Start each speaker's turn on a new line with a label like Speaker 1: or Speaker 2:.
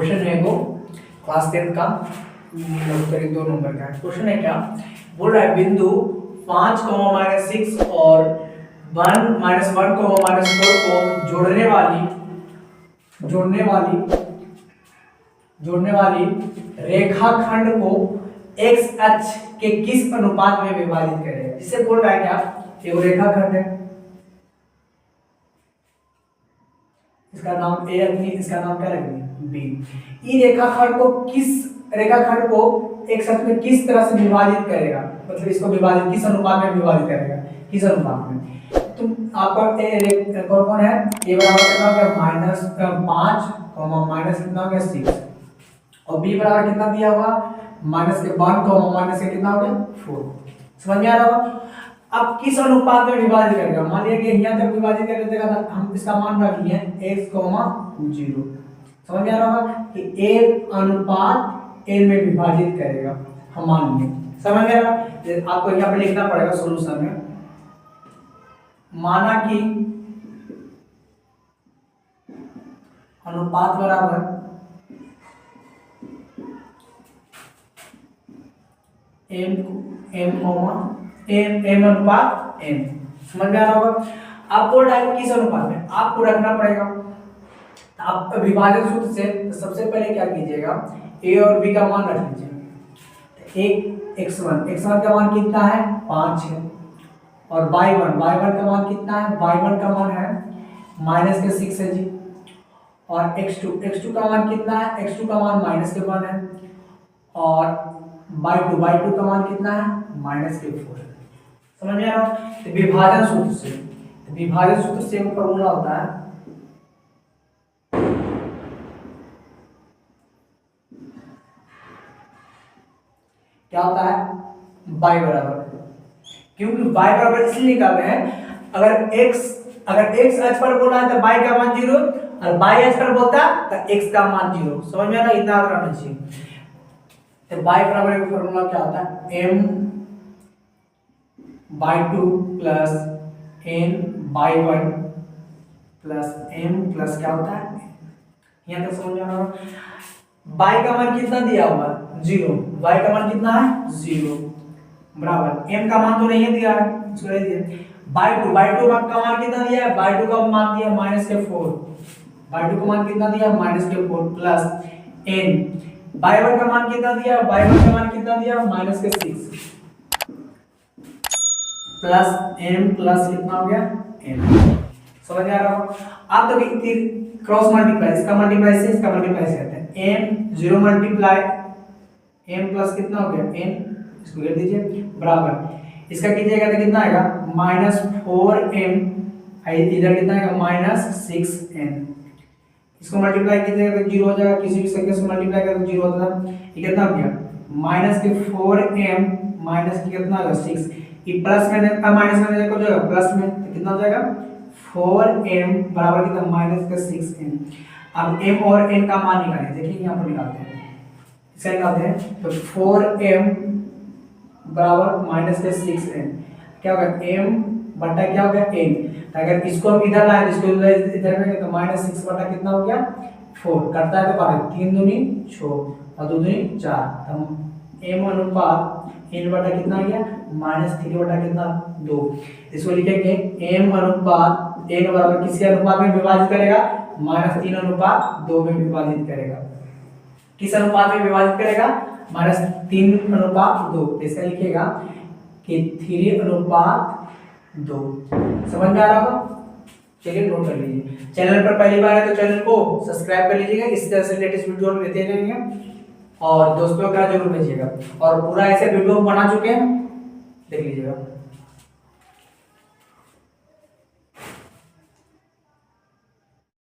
Speaker 1: Question है वो class 10 का करीब 2 नंबर का है। क्वेश्चन है क्या बोल रहा है, बिंदु 5, -6 और 1, -1, -4 को जोड़ने वाली रेखाखंड को x अक्ष के किस अनुपात में विभाजित करेगा। जिसे बोल रहा है क्या, एक रेखाखंड है, इसका नाम ए रखनी, इसका नाम क्या रखनी, बी। इस रेखाखंड को एक साथ में किस तरह से विभाजित करेगा, मतलब इसको विभाजित किस अनुपात में विभाजित करेगा, किस अनुपात में। तुम आपका कौन है, ए बराबर कितना हो गया -5, माइनस कितना हो गया 6, और बी बराबर कितना दिया हुआ -1, माइनस के कितना हो गया 4। समझ में आ रहा होगा। अब किस अनुपात में विभाजित करेगा, मान लिया कि यहाँ तक विभाजित कर देगा तो हम इसका मान रख लिए x, 0। समझ में आ रहा होगा कि a अनुपात n में विभाजित करेगा, हम मान लिए। समझ में आ रहा है। आपको यहाँ पे लिखना पड़ेगा सॉल्यूशन में, माना कि अनुपात बराबर m अनुपात n। समझ में आ रहा होगा। आप बोल रहा है किस अनुपात में, आपको रखना पड़ेगा। आप विभाजन सूत्र से सबसे पहले क्या कीजिएगा, a और b का मान रख लीजिए। एक x1 का मान कितना है 5 है, और y1 का मान कितना है, y1 का मान है -6 है जी, और x2 का मान कितना है, x2 का मान -1 है, और y2 का मान कितना है -4 है। समझ में आ रहा है। तो विभाजन सूत्र से एक फॉर्मूला होता है, क्या होता है, y बराबर, क्योंकि y बराबर इसलिए निकाल रहे हैं, अगर x अक्ष पर बोला है तो y का मान 0, और y अक्ष पर बोलता तो x का मान 0। समझ में आ रहा है, इतना करना चाहिए। तो y बराबर का फॉर्मूला क्या होता है, m/2 plus n/1 plus m plus क्या होता है, यहाँ तक समझ में आ रहा है। y का मान कितना दिया हुआ है 0, y का मान कितना है 0 बराबर m का मान तो नहीं दिया है, इसको ले दिया। y2 का मान कितना दिया है, y2 का मान दिया -4, y2 का मान कितना दिया -4 प्लस n, y1 का मान कितना दिया, y1 का मान कितना दिया -6 प्लस m प्लस कितना हो गया n। समझ आ रहा हो। आप तो क्रॉस मल्टीप्लाई, इसका मल्टीप्लाई से इसका मल्टीप्लाई से करते हैं, m 0 मल्टीप्लाई m प्लस कितना हो गया n, इसको कर दीजिए बराबर, इसका कीजिएगा तो कितना आएगा -4m, इधर कितना आएगा -6n, इसको मल्टीप्लाई कीजिएगा तो 0 हो जाएगा, किसी भी संख्या से मल्टीप्लाई करें तो 0 होता है। ये कितना हो गया -4m माइनस कितना होगा 6, ये प्लस में माइनस में देखो जाएगा प्लस में, तो कितना हो जाएगा 4m बराबर कितना -6n। अब m और n का मान निकालें, देखिए यहाँ पर निकालते हैं, इसे निकालते हैं तो 4m बराबर -6n, क्या होगा m बटा क्या हो गया n। अगर इसको हम इधर लाए तो इसको इधर में तो -6 बटा कितना हो गया 4, करता है तो 3 दूनी 6 और 2 दूनी 4, तो m अनुपात n बटा कितना आ गया -3 बटा कितना 2। इसको लिखेंगे m अनुपात n बराबर किसके अनुपात में विभाजित करेगा, -3 अनुपात 2 में विभाजित करेगा। किस अनुपात में विभाजित करेगा, -3 अनुपात 2। इसका लिखेगा कि 3 अनुपात 2। समझ में आ रहा होगा। चलिए नोट कर लीजिए। चैनल पर पहली बार है तो चैनल को सब्सक्राइब कर लीजिएगा, इस तरह से लेटेस्ट वीडियो लेते रहेंगे, और दोस्तों का जरूर भेजिएगा। और पूरा ऐसे वीडियो बना चुके हैं, देख लीजिएगा।